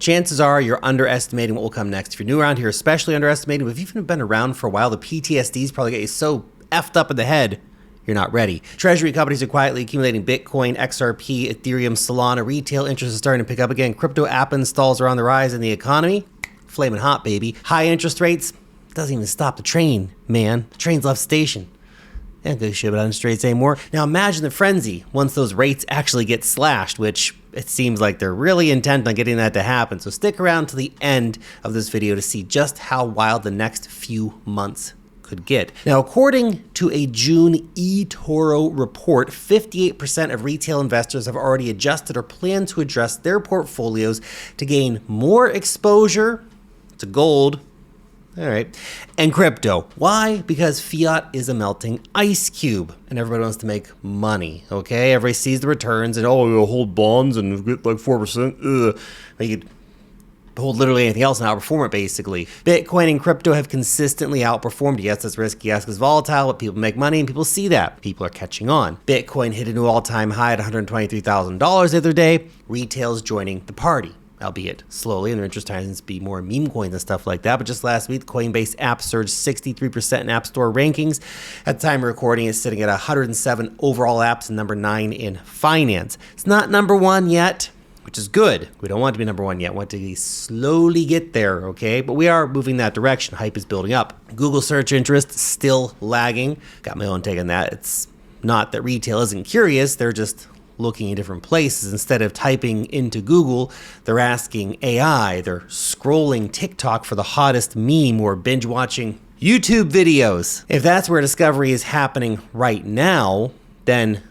chances are you're underestimating what will come next. If you're new around here, especially underestimating, but if you've even been around for a while, the PTSD's probably get you so effed up in the head, you're not ready. Treasury companies are quietly accumulating Bitcoin, XRP, Ethereum, Solana. Retail interest is starting to pick up again. Crypto app installs are on the rise in the economy. Flaming hot, baby. High interest rates doesn't even stop the train, man. The train's left station. They don't give a shit about interest rates anymore. Now imagine the frenzy once those rates actually get slashed, which it seems like they're really intent on getting that to happen. So stick around to the end of this video to see just how wild the next few months could get. Now, according to a June eToro report, 58% of retail investors have already adjusted or plan to adjust their portfolios to gain more exposure to gold, all right, and crypto. Why? Because fiat is a melting ice cube and everybody wants to make money, okay? Everybody sees the returns and, oh, you'll hold bonds and get like 4%. You could hold literally anything else and outperform it, basically. Bitcoin and crypto have consistently outperformed. Yes, it's risky. Yes, it's volatile, but people make money and people see that. People are catching on. Bitcoin hit a new all-time high at $123,000 the other day. Retail's joining the party, albeit slowly, and their interest tends to be more meme coins and stuff like that. But just last week, the Coinbase app surged 63% in App Store rankings. At the time of recording, it's sitting at 107 overall apps and number 9 in finance. It's not number 1 yet, which is good. We don't want to be number 1 yet. We want to slowly get there, okay? But we are moving that direction. Hype is building up. Google search interest still lagging. Got my own take on that. It's not that retail isn't curious. They're just looking in different places. Instead of typing into Google, they're asking AI. They're scrolling TikTok for the hottest meme or binge watching YouTube videos. If that's where discovery is happening right now, then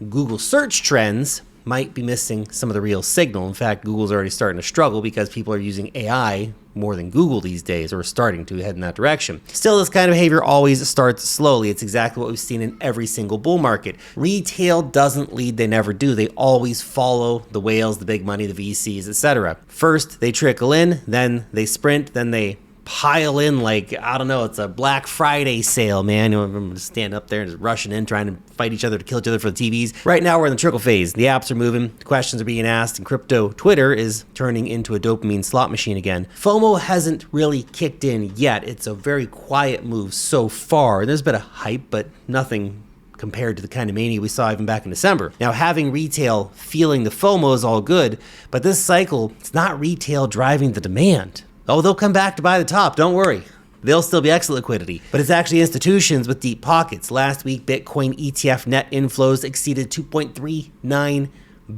Google search trends might be missing some of the real signal. In fact, Google's already starting to struggle because people are using AI more than Google these days, or starting to head in that direction. Still, this kind of behavior always starts slowly. It's exactly what we've seen in every single bull market. Retail doesn't lead, they never do. They always follow the whales, the big money, the VCs, etc. First, they trickle in, then they sprint, then they pile in like, I don't know, it's a Black Friday sale, man. You know, just stand up there and just rushing in, trying to fight each other to kill each other for the TVs. Right now, we're in the trickle phase. The apps are moving, questions are being asked, and crypto Twitter is turning into a dopamine slot machine again. FOMO hasn't really kicked in yet. It's a very quiet move so far. There's been a hype, but nothing compared to the kind of mania we saw even back in December. Now, having retail feeling the FOMO is all good, but this cycle, it's not retail driving the demand. Oh, they'll come back to buy the top, don't worry. They'll still be excellent liquidity. But it's actually institutions with deep pockets. Last week, Bitcoin ETF net inflows exceeded $2.39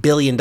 billion,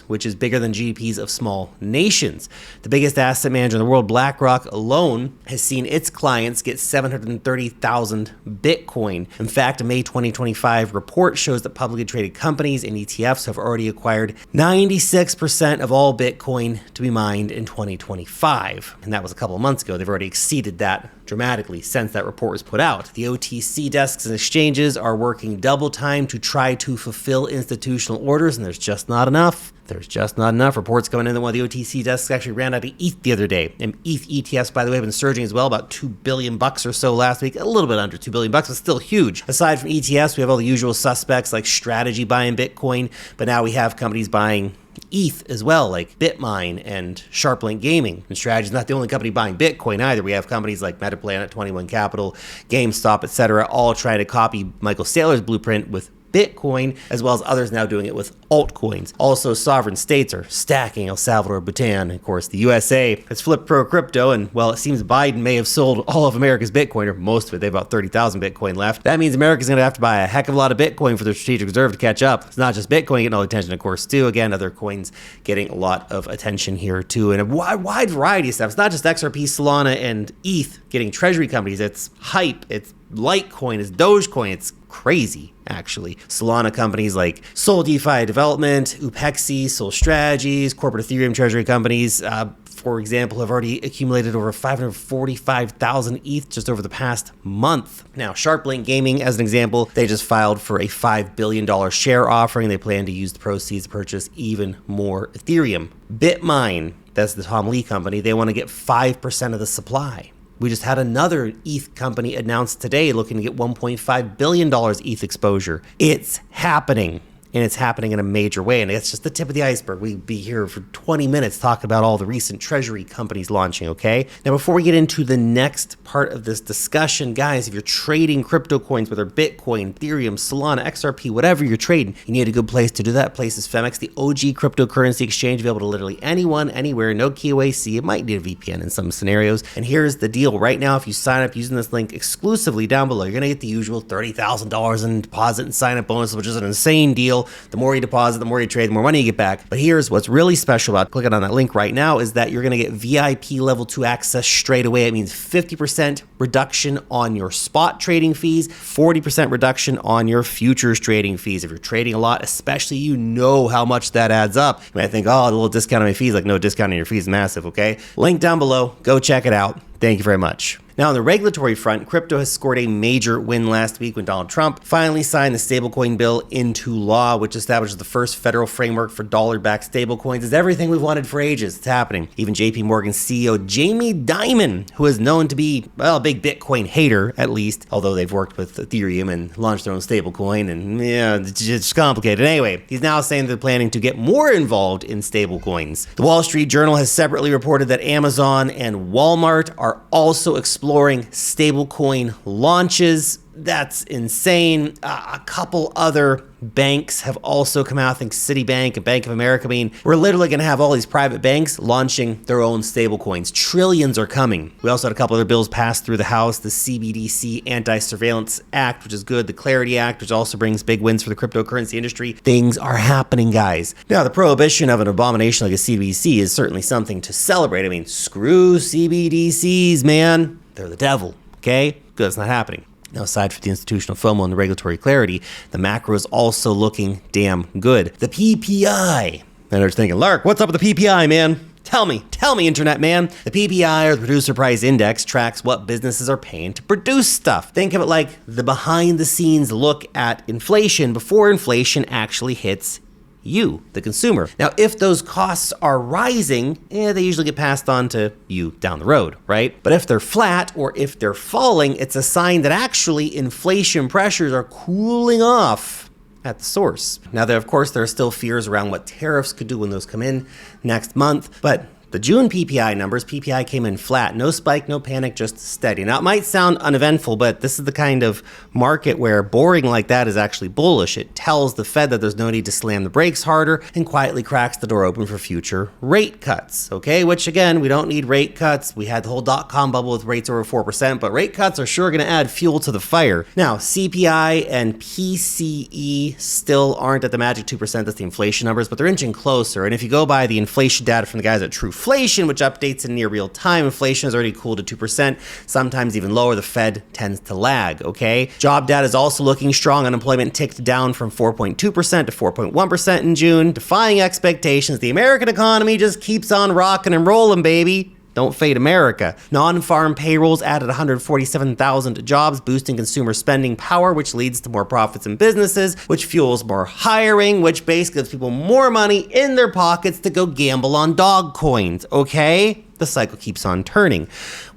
which is bigger than GDPs of small nations. The biggest asset manager in the world, BlackRock alone, has seen its clients get 730,000 Bitcoin. In fact, a May 2025 report shows that publicly traded companies and ETFs have already acquired 96% of all Bitcoin to be mined in 2025. And that was a couple of months ago. They've already exceeded that dramatically since that report was put out. The OTC desks and exchanges are working double time to try to fulfill institutional orders, and there's just not enough. There's just not enough. Reports coming in that one of the OTC desks actually ran out of ETH the other day. And ETH ETFs, by the way, have been surging as well, about $2 billion or so last week. A little bit under $2 billion, but still huge. Aside from ETFs, we have all the usual suspects like Strategy buying Bitcoin, but now we have companies buying ETH as well, like Bitmine and Sharplink Gaming. And Strategy is not the only company buying Bitcoin either. We have companies like Metaplanet, 21 Capital, GameStop, etc., all trying to copy Michael Saylor's blueprint with Bitcoin, as well as others now doing it with altcoins. Also, sovereign states are stacking. El Salvador, Bhutan, of course, the USA has flipped pro-crypto, and well, it seems Biden may have sold all of America's Bitcoin, or most of it. They have about 30,000 Bitcoin left. That means America's going to have to buy a heck of a lot of Bitcoin for their strategic reserve to catch up. It's not just Bitcoin getting all the attention, of course, too. Again, other coins getting a lot of attention here, too, and a wide variety of stuff. It's not just XRP, Solana, and ETH getting treasury companies. It's Hype, it's Litecoin, it's Dogecoin, it's crazy, actually. Solana companies like Sol DeFi Development, Upexi, Sol Strategies, corporate Ethereum treasury companies, for example, have already accumulated over 545,000 ETH just over the past month. Now, Sharplink Gaming, as an example, they just filed for a $5 billion share offering. They plan to use the proceeds to purchase even more Ethereum. Bitmine, that's the Tom Lee company, they want to get 5% of the supply. We just had another ETH company announced today looking to get $1.5 billion ETH exposure. It's happening. and it's happening in a major way. And it's just the tip of the iceberg. We'd be here for 20 minutes talking about all the recent treasury companies launching, okay? Now, before we get into the next part of this discussion, guys, if you're trading crypto coins, whether Bitcoin, Ethereum, Solana, XRP, whatever you're trading, you need a good place to do that. Place is Femex, the OG cryptocurrency exchange, available to literally anyone, anywhere, no KYC. It might need a VPN in some scenarios. And here's the deal. Right now, if you sign up using this link exclusively down below, you're going to get the usual $30,000 in deposit and sign up bonus, which is an insane deal. The more you deposit, the more you trade, the more money you get back. But here's what's really special about clicking on that link right now is that you're going to get VIP level 2 access straight away. It means 50% reduction on your spot trading fees, 40% reduction on your futures trading fees. If you're trading a lot, especially, you know how much that adds up. You might think, oh, a little discount on my fees. Like, no, discount on your fees is massive, okay? Link down below. Go check it out. Thank you very much. Now, on the regulatory front, crypto has scored a major win last week when Donald Trump finally signed the stablecoin bill into law, which establishes the first federal framework for dollar-backed stablecoins. It's everything we've wanted for ages. It's happening. Even JP Morgan CEO Jamie Dimon, who is known to be, well, a big Bitcoin hater, at least, although they've worked with Ethereum and launched their own stablecoin, and yeah, it's complicated. Anyway, he's now saying they're planning to get more involved in stablecoins. The Wall Street Journal has separately reported that Amazon and Walmart are also exploring stablecoin launches. That's insane. A couple other banks have also come out. I think Citibank and Bank of America. I mean, we're literally going to have all these private banks launching their own stablecoins. Trillions are coming. We also had a couple other bills passed through the House, the CBDC Anti-Surveillance Act, which is good, the Clarity Act, which also brings big wins for the cryptocurrency industry. Things are happening, guys. Now, the prohibition of an abomination like a CBDC is certainly something to celebrate. I mean, screw CBDCs, man. They're the devil, okay? Good, it's not happening. Now, aside from the institutional FOMO and the regulatory clarity, the macro is also looking damn good. The PPI. And they're thinking, Lark, what's up with the PPI, man? Tell me, internet man. The PPI, or the Producer Price Index, tracks what businesses are paying to produce stuff. Think of it like the behind-the-scenes look at inflation before inflation actually hits you, the consumer. Now, if those costs are rising, they usually get passed on to you down the road, right? But if they're flat or if they're falling, it's a sign that actually inflation pressures are cooling off at the source. Now, of course, there are still fears around what tariffs could do when those come in next month, but the June PPI numbers, PPI came in flat. No spike, no panic, just steady. Now, it might sound uneventful, but this is the kind of market where boring like that is actually bullish. It tells the Fed that there's no need to slam the brakes harder and quietly cracks the door open for future rate cuts, okay? Which, again, we don't need rate cuts. We had the whole dot-com bubble with rates over 4%, but rate cuts are sure going to add fuel to the fire. Now, CPI and PCE still aren't at the magic 2%. That's the inflation numbers, but they're inching closer. And if you go by the inflation data from the guys at Inflation, which updates in near real time, inflation has already cooled to 2%, sometimes even lower. The Fed tends to lag, okay? Job data is also looking strong. Unemployment ticked down from 4.2% to 4.1% in June, defying expectations. The American economy just keeps on rocking and rolling, baby. Don't fade America. Non-farm payrolls added 147,000 jobs, boosting consumer spending power, which leads to more profits in businesses, which fuels more hiring, which basically gives people more money in their pockets to go gamble on dog coins, okay? The cycle keeps on turning.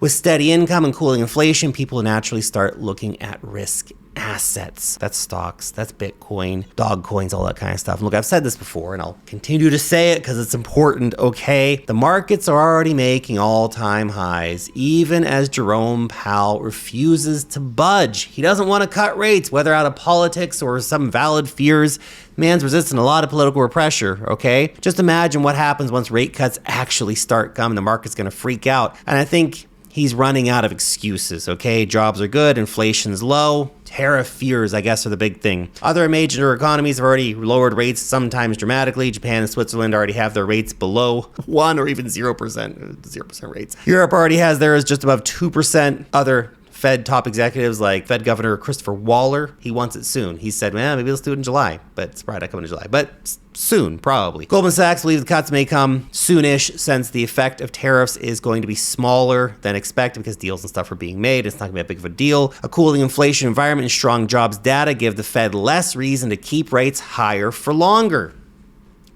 With steady income and cooling inflation, people naturally start looking at risk assets. That's stocks, that's Bitcoin, dog coins, all that kind of stuff. And look, I've said this before, and I'll continue to say it because it's important, okay? The markets are already making all-time highs, even as Jerome Powell refuses to budge. He doesn't want to cut rates, whether out of politics or some valid fears. Man's resisting a lot of political pressure, okay? Just imagine what happens once rate cuts actually start coming. The market's going to freak out. And I think he's running out of excuses, okay? Jobs are good, inflation's low, tariff fears, I guess, are the big thing. Other major economies have already lowered rates, sometimes dramatically. Japan and Switzerland already have their rates below 1 or even 0% rates. Europe already has theirs just above 2%. Other Fed top executives like Fed Governor Christopher Waller, he wants it soon. He said, well, maybe let's do it in July, but it's probably not coming in July, but soon, probably. Goldman Sachs believes the cuts may come soonish since the effect of tariffs is going to be smaller than expected because deals and stuff are being made. It's not going to be that big of a deal. A cooling inflation environment and strong jobs data give the Fed less reason to keep rates higher for longer.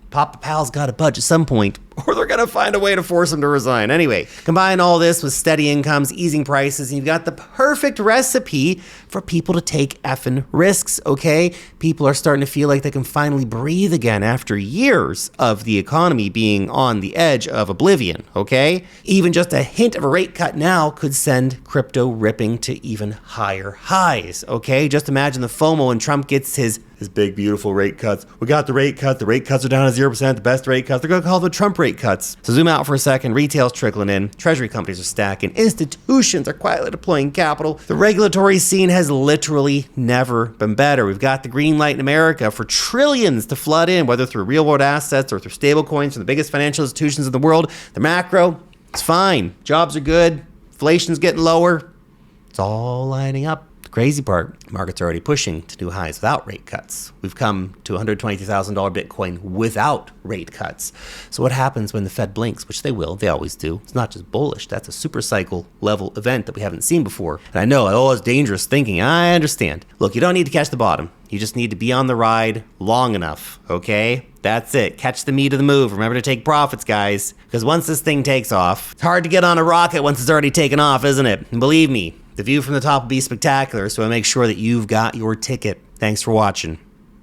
Papa Pal's got to budge at some point, or they're going to find a way to force him to resign. Anyway, combine all this with steady incomes, easing prices, and you've got the perfect recipe for people to take effing risks, okay? People are starting to feel like they can finally breathe again after years of the economy being on the edge of oblivion, okay? Even just a hint of a rate cut now could send crypto ripping to even higher highs, okay? Just imagine the FOMO when Trump gets his big, beautiful rate cuts. We got the rate cut. The rate cuts are down to 0%, the best rate cuts. They're going to call them Trump rate cuts. So zoom out for a second. Retail's trickling in. Treasury companies are stacking. Institutions are quietly deploying capital. The regulatory scene has literally never been better. We've got the green light in America for trillions to flood in, whether through real world assets or through stable coins from the biggest financial institutions in the world. The macro, it's fine. Jobs are good. Inflation's getting lower. It's all lining up. Crazy part, markets are already pushing to new highs without rate cuts. We've come to $120,000 Bitcoin without rate cuts. So what happens when the Fed blinks, which they will, they always do. It's not just bullish, that's a super cycle level event that we haven't seen before. And I know, oh, it's dangerous thinking, I understand. Look, you don't need to catch the bottom. You just need to be on the ride long enough, okay? That's it. Catch the meat of the move. Remember to take profits, guys. Because once this thing takes off, it's hard to get on a rocket once it's already taken off, isn't it? And believe me, the view from the top will be spectacular, so I make sure that you've got your ticket. Thanks for watching.